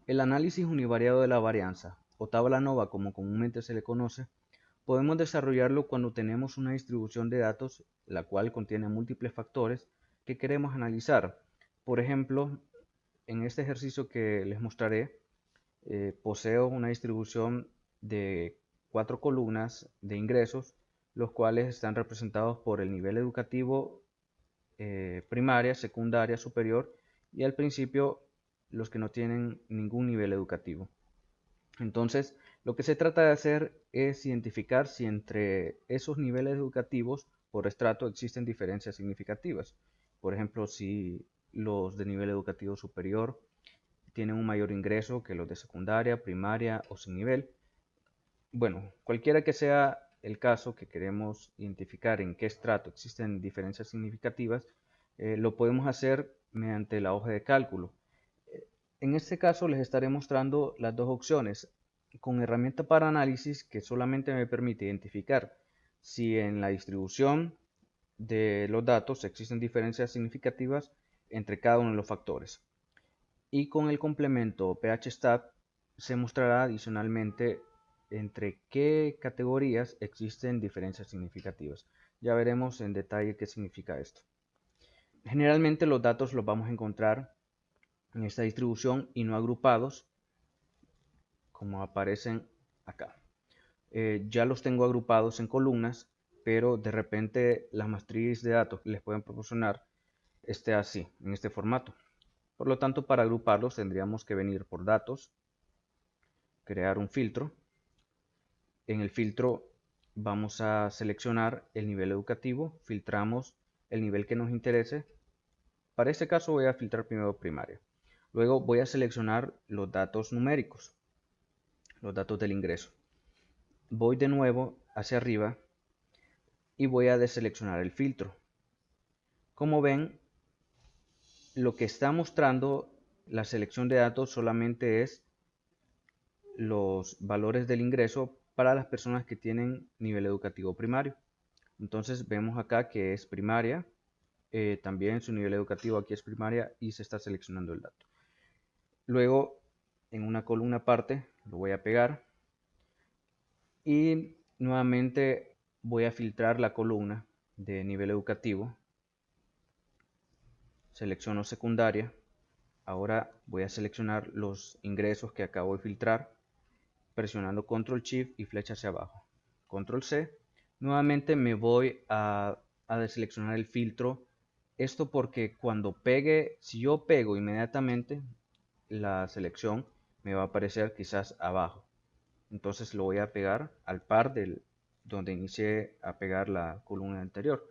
El análisis univariado de la varianza, o tabla ANOVA como comúnmente se le conoce, podemos desarrollarlo cuando tenemos una distribución de datos la cual contiene múltiples factores que queremos analizar. Por ejemplo, en este ejercicio que les mostraré, poseo una distribución de 4 columnas de ingresos, los cuales están representados por el nivel educativo, primaria, secundaria, superior, y al principio los que no tienen ningún nivel educativo. Entonces, lo que se trata de hacer es identificar si entre esos niveles educativos por estrato existen diferencias significativas. Por ejemplo, si los de nivel educativo superior tienen un mayor ingreso que los de secundaria, primaria o sin nivel. Bueno, cualquiera que sea el caso que queremos identificar en qué estrato existen diferencias significativas, lo podemos hacer mediante la hoja de cálculo. En este caso les estaré mostrando las dos opciones con herramienta para análisis que solamente me permite identificar si en la distribución de los datos existen diferencias significativas entre cada uno de los factores. Y con el complemento phstat se mostrará adicionalmente entre qué categorías existen diferencias significativas. Ya veremos en detalle qué significa esto. Generalmente los datos los vamos a encontrar en esta distribución y no agrupados como aparecen acá. Ya los tengo agrupados en columnas, pero de repente las matrices de datos que les pueden proporcionar esté así, en este formato. Por lo tanto, para agruparlos tendríamos que venir por datos, crear un filtro. En el filtro vamos a seleccionar el nivel educativo, filtramos el nivel que nos interese. Para este caso voy a filtrar primero primaria. Luego voy a seleccionar los datos numéricos, los datos del ingreso. Voy de nuevo hacia arriba y voy a deseleccionar el filtro. Como ven, lo que está mostrando la selección de datos solamente es los valores del ingreso para las personas que tienen nivel educativo primario. Entonces vemos acá que es primaria, también su nivel educativo aquí es primaria y se está seleccionando el dato. Luego en una columna aparte lo voy a pegar y nuevamente voy a filtrar la columna de nivel educativo. Selecciono secundaria. Ahora voy a seleccionar los ingresos que acabo de filtrar presionando Control Shift y flecha hacia abajo. Control C. Nuevamente me voy a deseleccionar el filtro. Esto porque cuando pegue, si yo pego inmediatamente la selección, me va a aparecer quizás abajo. Entonces lo voy a pegar al par del donde inicié a pegar la columna anterior.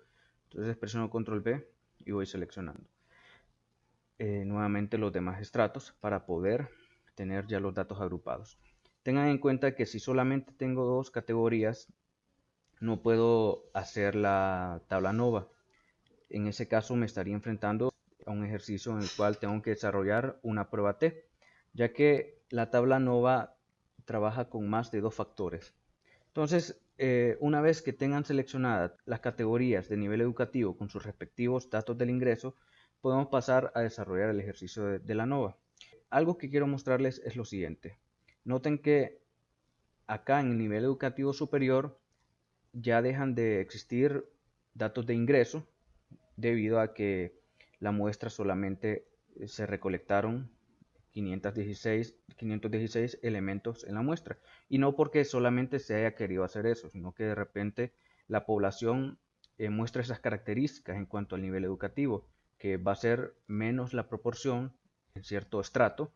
Entonces presiono Control B y voy seleccionando nuevamente los demás estratos para poder tener ya los datos agrupados. Tengan en cuenta que si solamente tengo dos categorías, no puedo hacer la tabla ANOVA. En ese caso me estaría enfrentando a un ejercicio en el cual tengo que desarrollar una prueba T, ya que la tabla ANOVA trabaja con más de dos factores. Entonces, una vez que tengan seleccionadas las categorías de nivel educativo con sus respectivos datos del ingreso, podemos pasar a desarrollar el ejercicio de la ANOVA. Algo que quiero mostrarles es lo siguiente. Noten que acá en el nivel educativo superior ya dejan de existir datos de ingreso debido a que la muestra solamente se recolectaron 516 elementos en la muestra. Y no porque solamente se haya querido hacer eso, sino que de repente la población muestra esas características en cuanto al nivel educativo, que va a ser menos la proporción en cierto estrato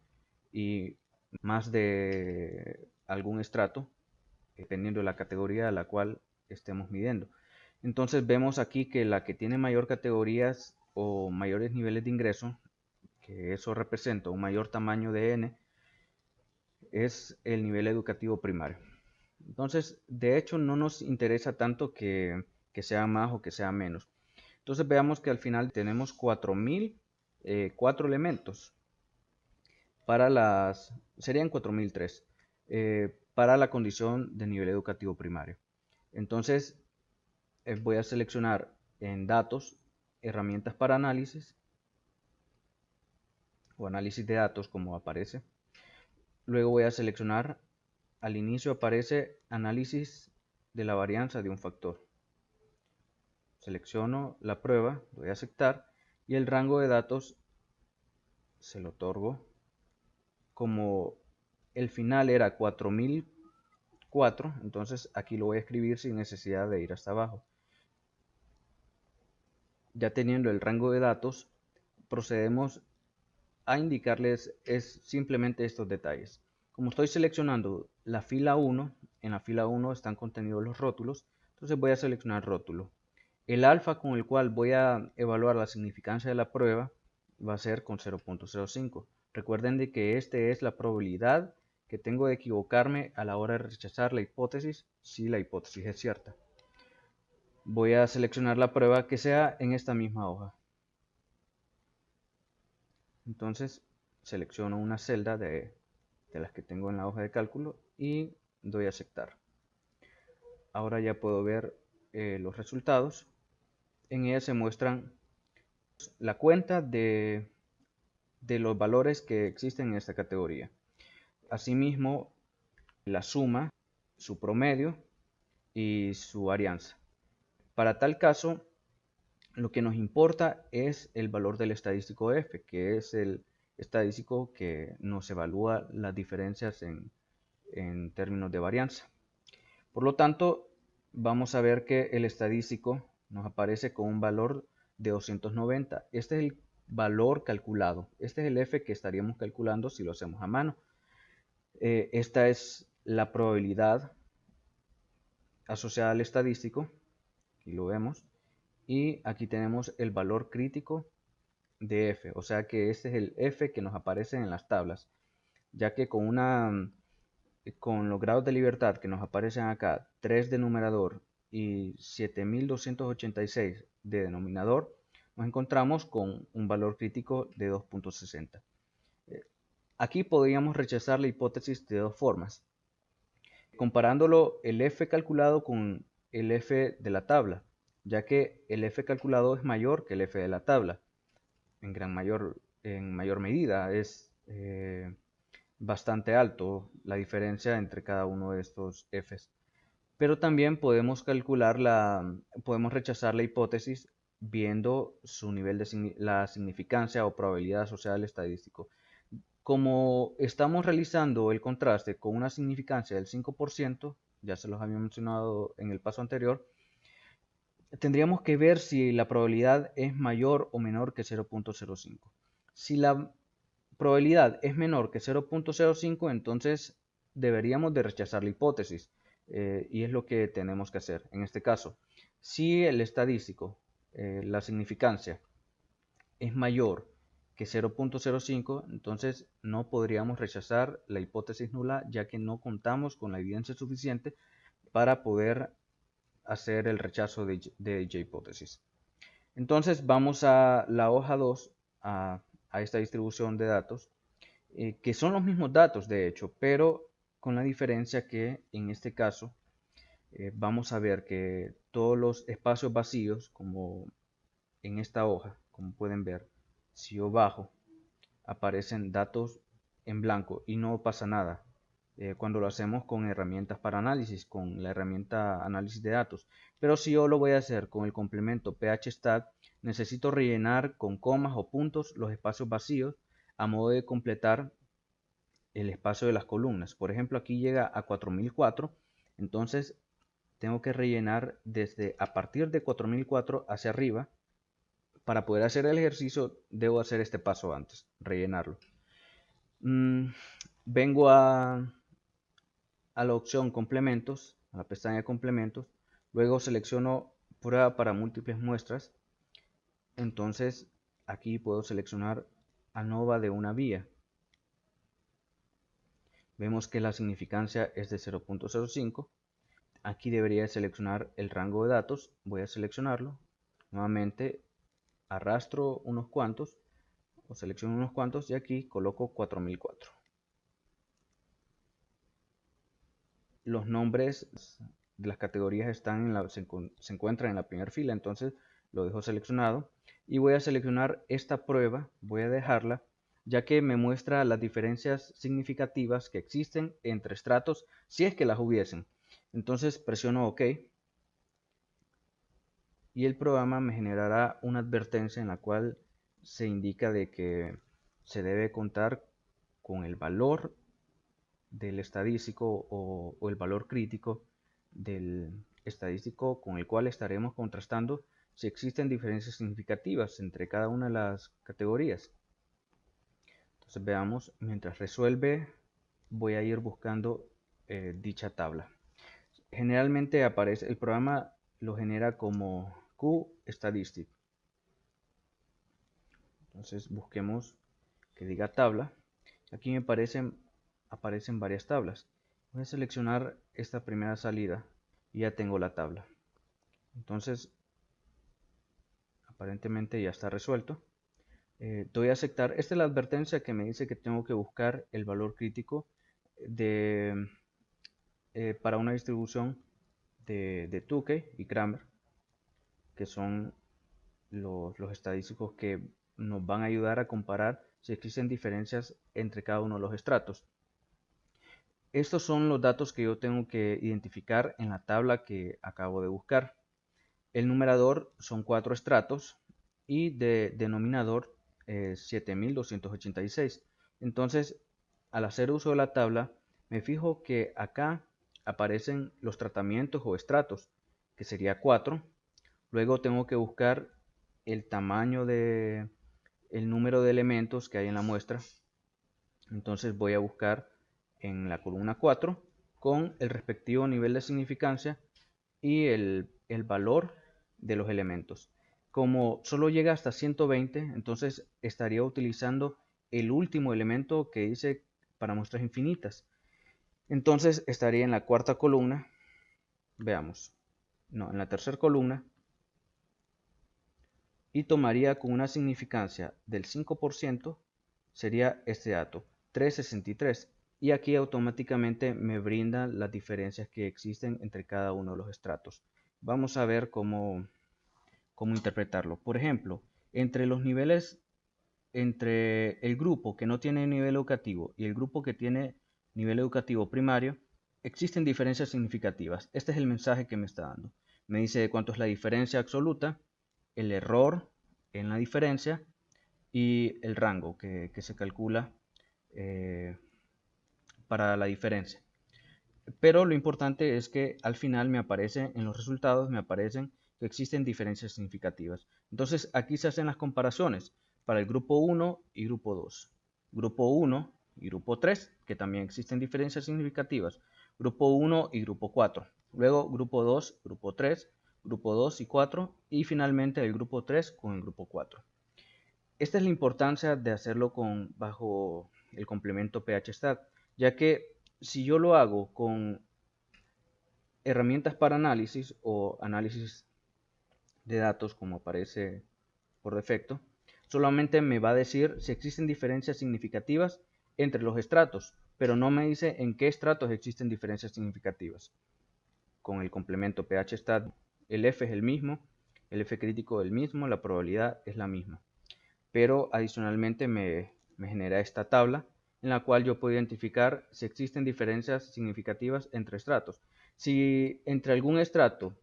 y más de algún estrato, dependiendo de la categoría a la cual estemos midiendo. Entonces vemos aquí que la que tiene mayor categorías o mayores niveles de ingreso, que eso representa un mayor tamaño de n, es el nivel educativo primario. Entonces, de hecho, no nos interesa tanto que sea más o que sea menos. Entonces veamos que al final tenemos 4004 elementos para serían 4003 para la condición de nivel educativo primario. Entonces voy a seleccionar en datos, herramientas para análisis o análisis de datos como aparece. Luego voy a seleccionar, al inicio aparece análisis de la varianza de un factor. Selecciono la prueba, doy a aceptar y el rango de datos se lo otorgo. Como el final era 4004, entonces aquí lo voy a escribir sin necesidad de ir hasta abajo. Ya teniendo el rango de datos, procedemos a indicarles simplemente estos detalles. Como estoy seleccionando la fila 1, en la fila 1 están contenidos los rótulos, entonces voy a seleccionar rótulo. El alfa con el cual voy a evaluar la significancia de la prueba va a ser con 0.05. Recuerden de que esta es la probabilidad que tengo de equivocarme a la hora de rechazar la hipótesis si la hipótesis es cierta. Voy a seleccionar la prueba que sea en esta misma hoja. Entonces selecciono una celda de las que tengo en la hoja de cálculo y doy a aceptar. Ahora ya puedo ver los resultados. En ella se muestran la cuenta de los valores que existen en esta categoría. Asimismo, la suma, su promedio y su varianza. Para tal caso, lo que nos importa es el valor del estadístico F, que es el estadístico que nos evalúa las diferencias en términos de varianza. Por lo tanto, vamos a ver que el estadístico nos aparece con un valor de 290. Este es el valor calculado. Este es el F que estaríamos calculando si lo hacemos a mano. Esta es la probabilidad asociada al estadístico. Aquí lo vemos. Y aquí tenemos el valor crítico de F. O sea que este es el F que nos aparece en las tablas. Ya que con los grados de libertad que nos aparecen acá, 3 de numerador y 7286 de denominador, nos encontramos con un valor crítico de 2.60. Aquí podríamos rechazar la hipótesis de dos formas. Comparándolo el F calculado con el F de la tabla, ya que el F calculado es mayor que el F de la tabla, en mayor medida. Es bastante alto la diferencia entre cada uno de estos Fs. Pero también podemos podemos rechazar la hipótesis viendo su nivel de la significancia o probabilidad asociada al estadístico. Como estamos realizando el contraste con una significancia del 5%, ya se los había mencionado en el paso anterior, tendríamos que ver si la probabilidad es mayor o menor que 0.05. Si la probabilidad es menor que 0.05, entonces deberíamos de rechazar la hipótesis, y es lo que tenemos que hacer en este caso. Si el estadístico, la significancia, es mayor que 0.05, entonces no podríamos rechazar la hipótesis nula, ya que no contamos con la evidencia suficiente para poder hacer el rechazo de dicha hipótesis. Entonces vamos a la hoja 2, a esta distribución de datos, que son los mismos datos de hecho, pero con la diferencia que en este caso vamos a ver que todos los espacios vacíos, como en esta hoja, como pueden ver, si yo bajo, aparecen datos en blanco y no pasa nada. Cuando lo hacemos con herramientas para análisis, con la herramienta análisis de datos. Pero si yo lo voy a hacer con el complemento phstat, necesito rellenar con comas o puntos los espacios vacíos a modo de completar el espacio de las columnas. Por ejemplo, aquí llega a 4004, entonces tengo que rellenar desde a partir de 4004 hacia arriba. Para poder hacer el ejercicio debo hacer este paso antes, rellenarlo. Vengo a la opción complementos, a la pestaña de complementos, luego selecciono prueba para múltiples muestras, entonces aquí puedo seleccionar ANOVA de una vía. Vemos que la significancia es de 0.05. Aquí debería seleccionar el rango de datos, voy a seleccionarlo, nuevamente arrastro unos cuantos o selecciono unos cuantos y aquí coloco 4004. Los nombres de las categorías se encuentran en la primera fila, entonces lo dejo seleccionado y voy a seleccionar esta prueba, voy a dejarla ya que me muestra las diferencias significativas que existen entre estratos si es que las hubiesen. Entonces presiono OK y el programa me generará una advertencia en la cual se indica de que se debe contar con el valor del estadístico o el valor crítico del estadístico con el cual estaremos contrastando si existen diferencias significativas entre cada una de las categorías. Entonces veamos, mientras resuelve voy a ir buscando dicha tabla. Generalmente aparece, el programa lo genera como QStatistic. Entonces busquemos que diga tabla. Aquí me aparecen varias tablas. Voy a seleccionar esta primera salida y ya tengo la tabla. Entonces aparentemente ya está resuelto. Doy a aceptar. Esta es la advertencia que me dice que tengo que buscar el valor crítico para una distribución de Tukey y Kramer, que son los estadísticos que nos van a ayudar a comparar si existen diferencias entre cada uno de los estratos. Estos son los datos que yo tengo que identificar en la tabla que acabo de buscar. El numerador son 4 estratos y de denominador 7286. Entonces, al hacer uso de la tabla, me fijo que acá aparecen los tratamientos o estratos, que sería 4. Luego tengo que buscar el tamaño de el número de elementos que hay en la muestra. Entonces voy a buscar en la columna 4 con el respectivo nivel de significancia y el valor de los elementos. Como solo llega hasta 120, entonces estaría utilizando el último elemento que dice para muestras infinitas. Entonces estaría en la cuarta columna, veamos, no, en la tercera columna, y tomaría con una significancia del 5%, sería este dato, 363. Y aquí automáticamente me brinda las diferencias que existen entre cada uno de los estratos. Vamos a ver cómo interpretarlo. Por ejemplo, entre los niveles, entre el grupo que no tiene nivel educativo y el grupo que tiene nivel educativo primario, existen diferencias significativas. Este es el mensaje que me está dando. Me dice cuánto es la diferencia absoluta, el error en la diferencia y el rango que se calcula para la diferencia. Pero lo importante es que al final me aparece en los resultados, me aparecen que existen diferencias significativas. Entonces aquí se hacen las comparaciones para el grupo 1 y grupo 2. Grupo 1 y grupo 3, que también existen diferencias significativas. Grupo 1 y grupo 4. Luego grupo 2, grupo 3, grupo 2 y 4 y finalmente el grupo 3 con el grupo 4. Esta es la importancia de hacerlo bajo el complemento PHStat, ya que si yo lo hago con herramientas para análisis o análisis de datos como aparece por defecto, solamente me va a decir si existen diferencias significativas entre los estratos, pero no me dice en qué estratos existen diferencias significativas. Con el complemento PHStat, el F es el mismo, el F crítico es el mismo, la probabilidad es la misma. Pero adicionalmente me genera esta tabla en la cual yo puedo identificar si existen diferencias significativas entre estratos. Si entre algún estrato,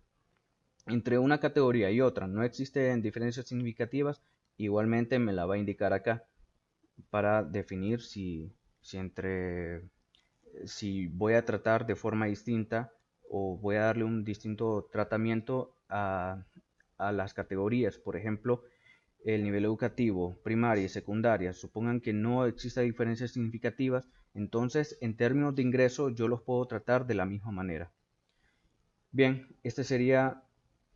entre una categoría y otra, no existen diferencias significativas, igualmente me la va a indicar acá para definir si voy a tratar de forma distinta o voy a darle un distinto tratamiento a las categorías. Por ejemplo, el nivel educativo, primaria y secundaria, supongan que no exista diferencias significativas, entonces en términos de ingreso yo los puedo tratar de la misma manera. Bien, esta sería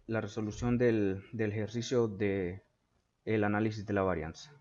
la resolución del ejercicio del análisis de la varianza.